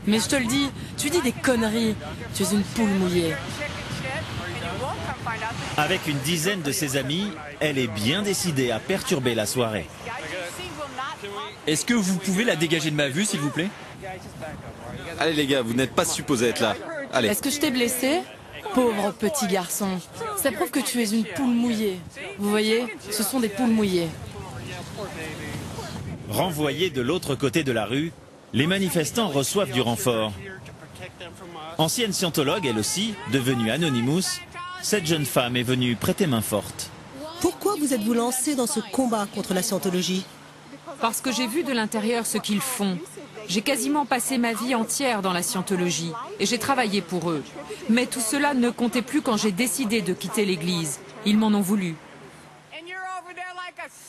Mais je te le dis, tu dis des conneries. Tu es une poule mouillée. Avec une dizaine de ses amis, elle est bien décidée à perturber la soirée. Est-ce que vous pouvez la dégager de ma vue, s'il vous plaît? Allez les gars, vous n'êtes pas supposés être là. Allez. Est-ce que je t'ai blessé? Pauvre petit garçon. Ça prouve que tu es une poule mouillée. Vous voyez, ce sont des poules mouillées. Renvoyés de l'autre côté de la rue, les manifestants reçoivent du renfort. Ancienne scientologue, elle aussi, devenue Anonymous, cette jeune femme est venue prêter main forte. Pourquoi vous êtes-vous lancé dans ce combat contre la scientologie? Parce que j'ai vu de l'intérieur ce qu'ils font. J'ai quasiment passé ma vie entière dans la scientologie et j'ai travaillé pour eux. Mais tout cela ne comptait plus quand j'ai décidé de quitter l'église. Ils m'en ont voulu.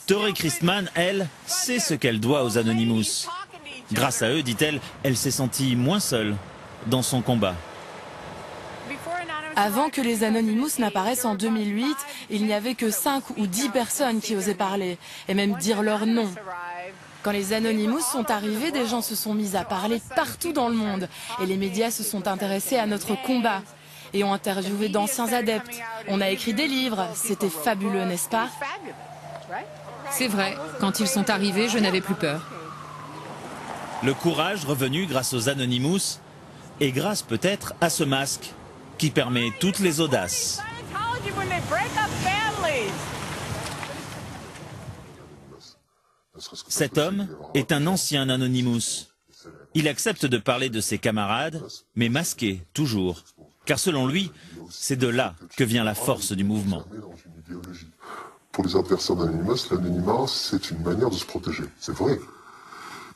Tori Christman, elle, sait ce qu'elle doit aux Anonymous. Grâce à eux, dit-elle, elle s'est sentie moins seule dans son combat. Avant que les Anonymous n'apparaissent en 2008, il n'y avait que 5 ou 10 personnes qui osaient parler, et même dire leur nom. Quand les Anonymous sont arrivés, des gens se sont mis à parler partout dans le monde, et les médias se sont intéressés à notre combat, et ont interviewé d'anciens adeptes. On a écrit des livres, c'était fabuleux, n'est-ce pas? C'est vrai, quand ils sont arrivés, je n'avais plus peur. Le courage revenu grâce aux Anonymous, et grâce peut-être à ce masque qui permet toutes les audaces. Cet homme est un ancien Anonymous. Il accepte de parler de ses camarades, mais masqué, toujours. Car selon lui, c'est de là que vient la force du mouvement. Pour les adversaires d'Anonymous, l'anonymat, c'est une manière de se protéger. C'est vrai.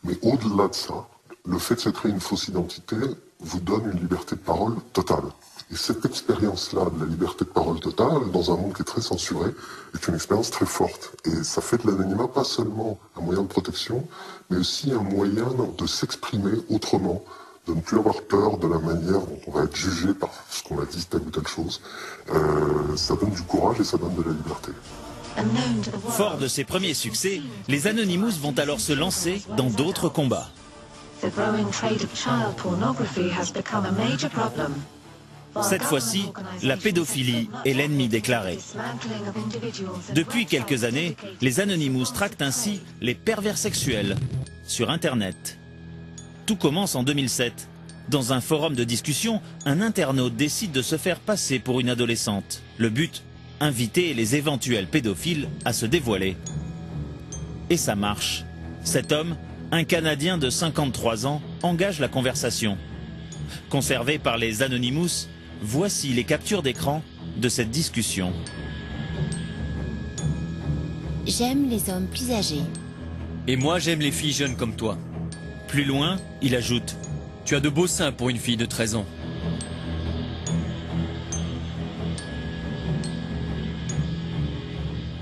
Mais au-delà de ça, le fait de se créer une fausse identité vous donne une liberté de parole totale. Et cette expérience-là de la liberté de parole totale, dans un monde qui est très censuré, est une expérience très forte. Et ça fait de l'anonymat pas seulement un moyen de protection, mais aussi un moyen de s'exprimer autrement, de ne plus avoir peur de la manière dont on va être jugé par ce qu'on a dit, telle ou telle chose. Ça donne du courage et ça donne de la liberté. Fort de ses premiers succès, les Anonymous vont alors se lancer dans d'autres combats. Cette fois-ci, la pédophilie est l'ennemi déclaré. Depuis quelques années, les Anonymous traquent ainsi les pervers sexuels sur Internet. Tout commence en 2007. Dans un forum de discussion, un internaute décide de se faire passer pour une adolescente. Le but, inviter les éventuels pédophiles à se dévoiler. Et ça marche. Cet homme, un Canadien de 53 ans, engage la conversation. Conservé par les Anonymous, voici les captures d'écran de cette discussion. J'aime les hommes plus âgés. Et moi, j'aime les filles jeunes comme toi. Plus loin, il ajoute: Tu as de beaux seins pour une fille de 13 ans.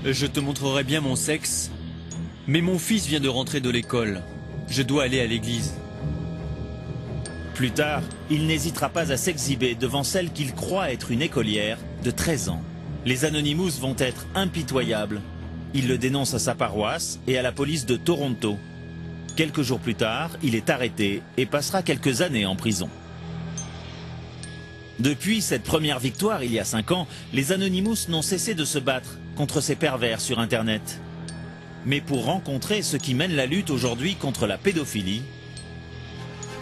Je te montrerai bien mon sexe, mais mon fils vient de rentrer de l'école. Je dois aller à l'église. Plus tard, il n'hésitera pas à s'exhiber devant celle qu'il croit être une écolière de 13 ans. Les Anonymous vont être impitoyables. Il le dénonce à sa paroisse et à la police de Toronto. Quelques jours plus tard, il est arrêté et passera quelques années en prison. Depuis cette première victoire, il y a 5 ans, les Anonymous n'ont cessé de se battre contre ces pervers sur Internet. Mais pour rencontrer ceux qui mènent la lutte aujourd'hui contre la pédophilie,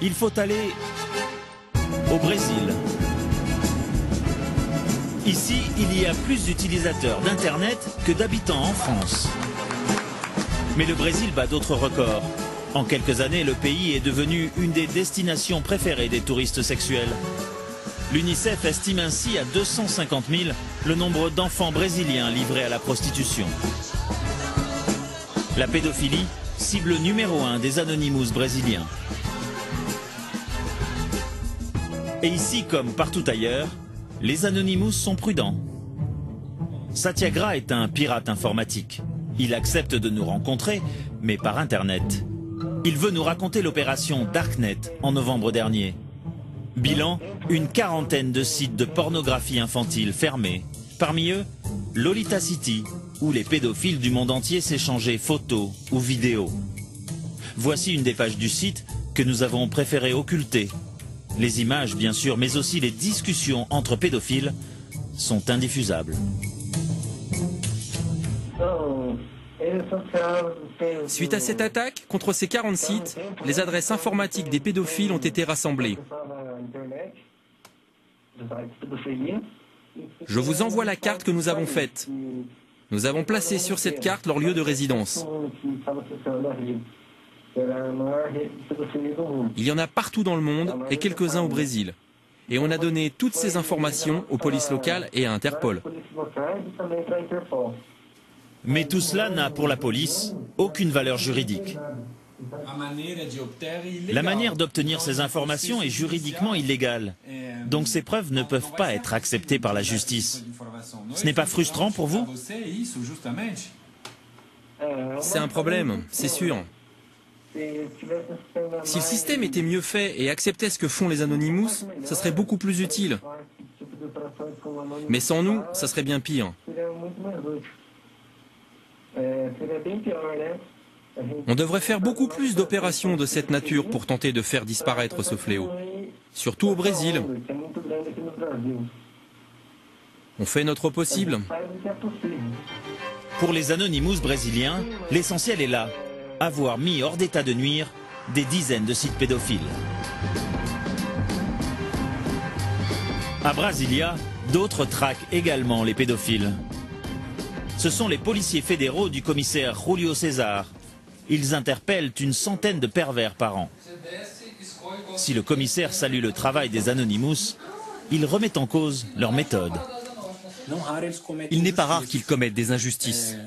il faut aller au Brésil. Ici, il y a plus d'utilisateurs d'Internet que d'habitants en France. Mais le Brésil bat d'autres records. En quelques années, le pays est devenu une des destinations préférées des touristes sexuels. L'UNICEF estime ainsi à 250 000 le nombre d'enfants brésiliens livrés à la prostitution. La pédophilie, cible numéro 1 des Anonymous brésiliens. Et ici, comme partout ailleurs, les Anonymous sont prudents. Satyagraha est un pirate informatique. Il accepte de nous rencontrer, mais par Internet. Il veut nous raconter l'opération Darknet en novembre dernier. Bilan, une quarantaine de sites de pornographie infantile fermés. Parmi eux, Lolita City, où les pédophiles du monde entier s'échangeaient photos ou vidéos. Voici une des pages du site que nous avons préféré occulter. Les images, bien sûr, mais aussi les discussions entre pédophiles sont indiffusables. Suite à cette attaque, contre ces 40 sites, les adresses informatiques des pédophiles ont été rassemblées. Je vous envoie la carte que nous avons faite. Nous avons placé sur cette carte leur lieu de résidence. Il y en a partout dans le monde et quelques-uns au Brésil. Et on a donné toutes ces informations aux polices locales et à Interpol. Mais tout cela n'a pour la police aucune valeur juridique. La manière d'obtenir ces informations est juridiquement illégale. Donc ces preuves ne peuvent pas être acceptées par la justice. Ce n'est pas frustrant pour vous? C'est un problème, c'est sûr. Si le système était mieux fait et acceptait ce que font les Anonymous, ça serait beaucoup plus utile. Mais sans nous, ça serait bien pire. On devrait faire beaucoup plus d'opérations de cette nature pour tenter de faire disparaître ce fléau. Surtout au Brésil. On fait notre possible. Pour les Anonymous brésiliens, l'essentiel est là. Avoir mis hors d'état de nuire des dizaines de sites pédophiles. À Brasilia, d'autres traquent également les pédophiles. Ce sont les policiers fédéraux du commissaire Julio César. Ils interpellent une centaine de pervers par an. Si le commissaire salue le travail des Anonymous, il remet en cause leur méthode. Il n'est pas rare qu'ils commettent des injustices.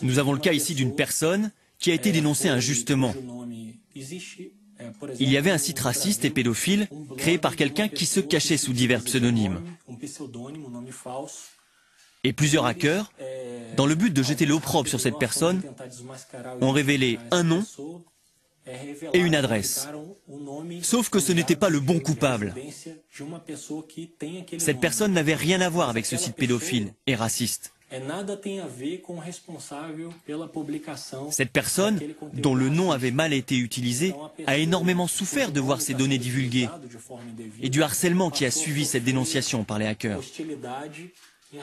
Nous avons le cas ici d'une personne qui a été dénoncée injustement. Il y avait un site raciste et pédophile créé par quelqu'un qui se cachait sous divers pseudonymes. Et plusieurs hackers, dans le but de jeter l'opprobre sur cette personne, ont révélé un nom et une adresse. Sauf que ce n'était pas le bon coupable. Cette personne n'avait rien à voir avec ce site pédophile et raciste. Cette personne, dont le nom avait mal été utilisé, a énormément souffert de voir ses données divulguées et du harcèlement qui a suivi cette dénonciation par les hackers.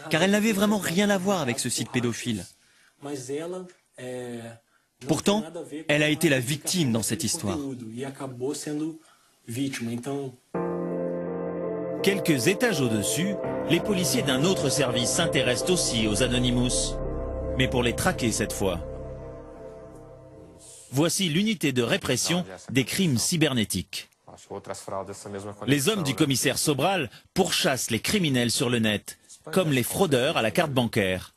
Car elle n'avait vraiment rien à voir avec ce site pédophile. Pourtant, elle a été la victime dans cette histoire. Quelques étages au-dessus, les policiers d'un autre service s'intéressent aussi aux Anonymous. Mais pour les traquer cette fois. Voici l'unité de répression des crimes cybernétiques. Les hommes du commissaire Sobral pourchassent les criminels sur le net, comme les fraudeurs à la carte bancaire.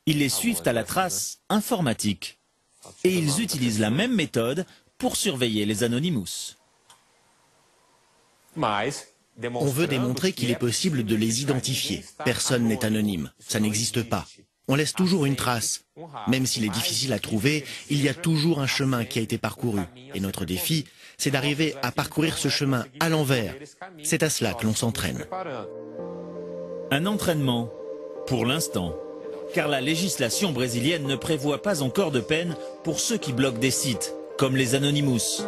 Ils les suivent à la trace informatique. Et ils utilisent la même méthode pour surveiller les Anonymous. On veut démontrer qu'il est possible de les identifier. Personne n'est anonyme. Ça n'existe pas. On laisse toujours une trace. Même s'il est difficile à trouver, il y a toujours un chemin qui a été parcouru. Et notre défi, c'est d'arriver à parcourir ce chemin à l'envers. C'est à cela que l'on s'entraîne. Un entraînement, pour l'instant, car la législation brésilienne ne prévoit pas encore de peine pour ceux qui bloquent des sites, comme les Anonymous.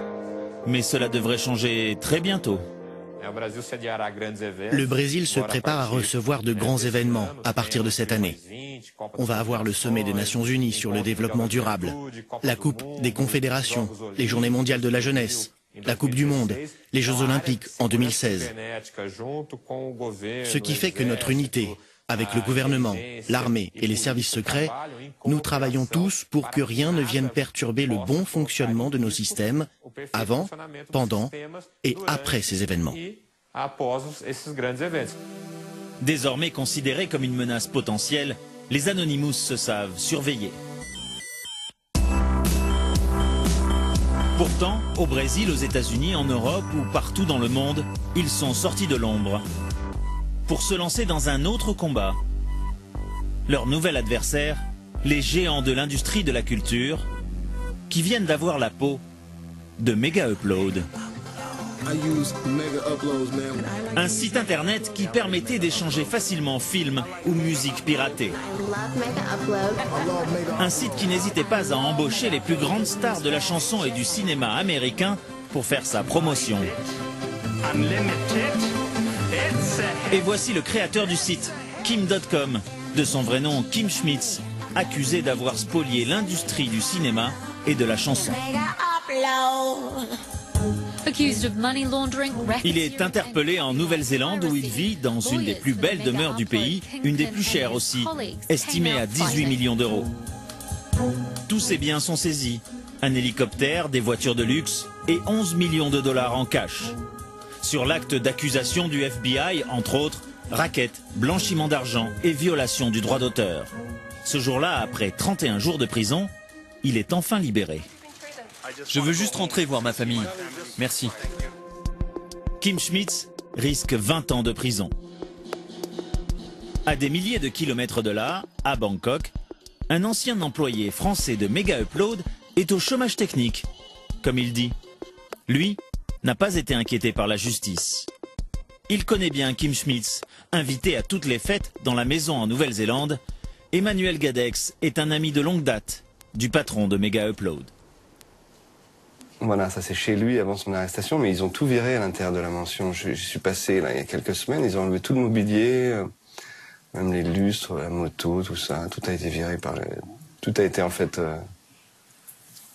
Mais cela devrait changer très bientôt. Le Brésil se prépare à recevoir de grands événements à partir de cette année. On va avoir le sommet des Nations Unies sur le développement durable, la Coupe des Confédérations, les Journées mondiales de la jeunesse, la Coupe du Monde, les Jeux Olympiques en 2016. Ce qui fait que notre unité, avec le gouvernement, l'armée et les services secrets, nous travaillons tous pour que rien ne vienne perturber le bon fonctionnement de nos systèmes avant, pendant et après ces événements. Désormais considérés comme une menace potentielle, les Anonymous se savent surveillés. Pourtant, au Brésil, aux États-Unis, en Europe ou partout dans le monde, ils sont sortis de l'ombre pour se lancer dans un autre combat. Leur nouvel adversaire, les géants de l'industrie de la culture, qui viennent d'avoir la peau de Mega Upload. Un site internet qui permettait d'échanger facilement films ou musique piratée. Un site qui n'hésitait pas à embaucher les plus grandes stars de la chanson et du cinéma américain pour faire sa promotion. Et voici le créateur du site, Kim.com, de son vrai nom Kim Schmitz, accusé d'avoir spolié l'industrie du cinéma et de la chanson. Il est interpellé en Nouvelle-Zélande où il vit dans une des plus belles demeures du pays, une des plus chères aussi, estimée à 18 millions d'euros. Tous ses biens sont saisis, un hélicoptère, des voitures de luxe et 11 millions de dollars en cash. Sur l'acte d'accusation du FBI, entre autres, racket, blanchiment d'argent et violation du droit d'auteur. Ce jour-là, après 31 jours de prison, il est enfin libéré. Je veux juste rentrer voir ma famille. Merci. Kim Schmitz risque 20 ans de prison. À des milliers de kilomètres de là, à Bangkok, un ancien employé français de Mega Upload est au chômage technique, comme il dit. Lui n'a pas été inquiété par la justice. Il connaît bien Kim Schmitz, invité à toutes les fêtes dans la maison en Nouvelle-Zélande. Emmanuel Gadex est un ami de longue date du patron de Mega Upload. Voilà, ça c'est chez lui avant son arrestation, mais ils ont tout viré à l'intérieur de la mansion. Je suis passé là il y a quelques semaines, ils ont enlevé tout le mobilier, même les lustres, la moto, tout ça, tout a été viré par tout a été en fait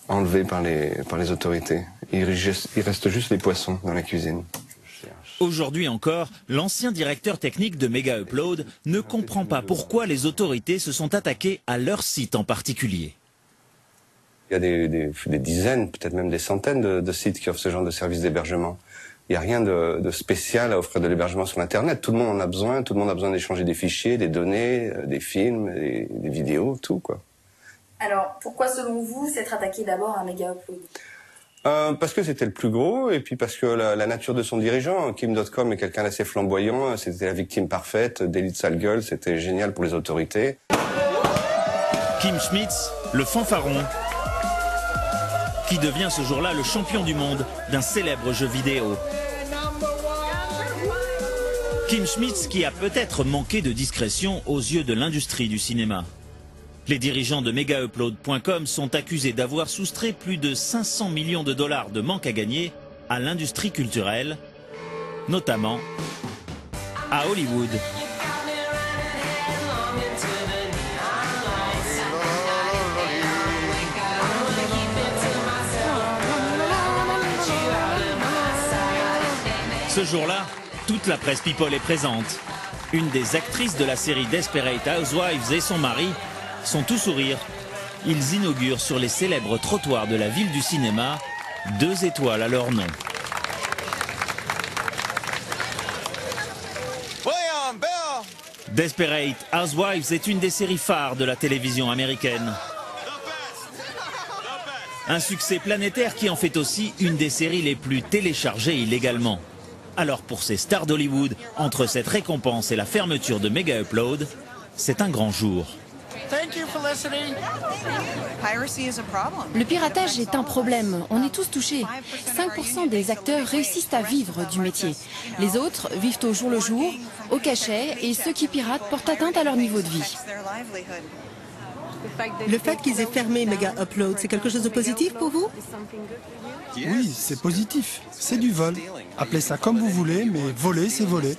enlevé par les autorités. Il reste juste les poissons dans la cuisine. Aujourd'hui encore, l'ancien directeur technique de Mega Upload ne comprend pas pourquoi les autorités se sont attaquées à leur site en particulier. Il y a des dizaines, peut-être même des centaines de sites qui offrent ce genre de service d'hébergement. Il n'y a rien de spécial à offrir de l'hébergement sur Internet. Tout le monde en a besoin. Tout le monde a besoin d'échanger des fichiers, des données, des films, des vidéos, tout quoi. Alors, pourquoi selon vous s'être attaqué d'abord à Mega Upload ? Parce que c'était le plus gros et puis parce que la nature de son dirigeant, Kim.com, est quelqu'un d'assez flamboyant. C'était la victime parfaite, délit de sale gueule. C'était génial pour les autorités. Kim Schmitz, le fanfaron, qui devient ce jour-là le champion du monde d'un célèbre jeu vidéo. Kim Schmitz qui a peut-être manqué de discrétion aux yeux de l'industrie du cinéma. Les dirigeants de MegaUpload.com sont accusés d'avoir soustrait plus de 500 millions de dollars de manque à gagner à l'industrie culturelle, notamment à Hollywood. Ce jour-là, toute la presse people est présente. Une des actrices de la série Desperate Housewives et son mari sont tout sourire. Ils inaugurent sur les célèbres trottoirs de la ville du cinéma 2 étoiles à leur nom. Desperate Housewives est une des séries phares de la télévision américaine. Un succès planétaire qui en fait aussi une des séries les plus téléchargées illégalement. Alors pour ces stars d'Hollywood, entre cette récompense et la fermeture de Mega Upload, c'est un grand jour. Le piratage est un problème, on est tous touchés. 5% des acteurs réussissent à vivre du métier. Les autres vivent au jour le jour, au cachet, et ceux qui piratent portent atteinte à leur niveau de vie. Le fait qu'ils aient fermé Mega Upload, c'est quelque chose de positif pour vous? Oui, c'est positif. C'est du vol. Appelez ça comme vous voulez, mais voler, c'est voler.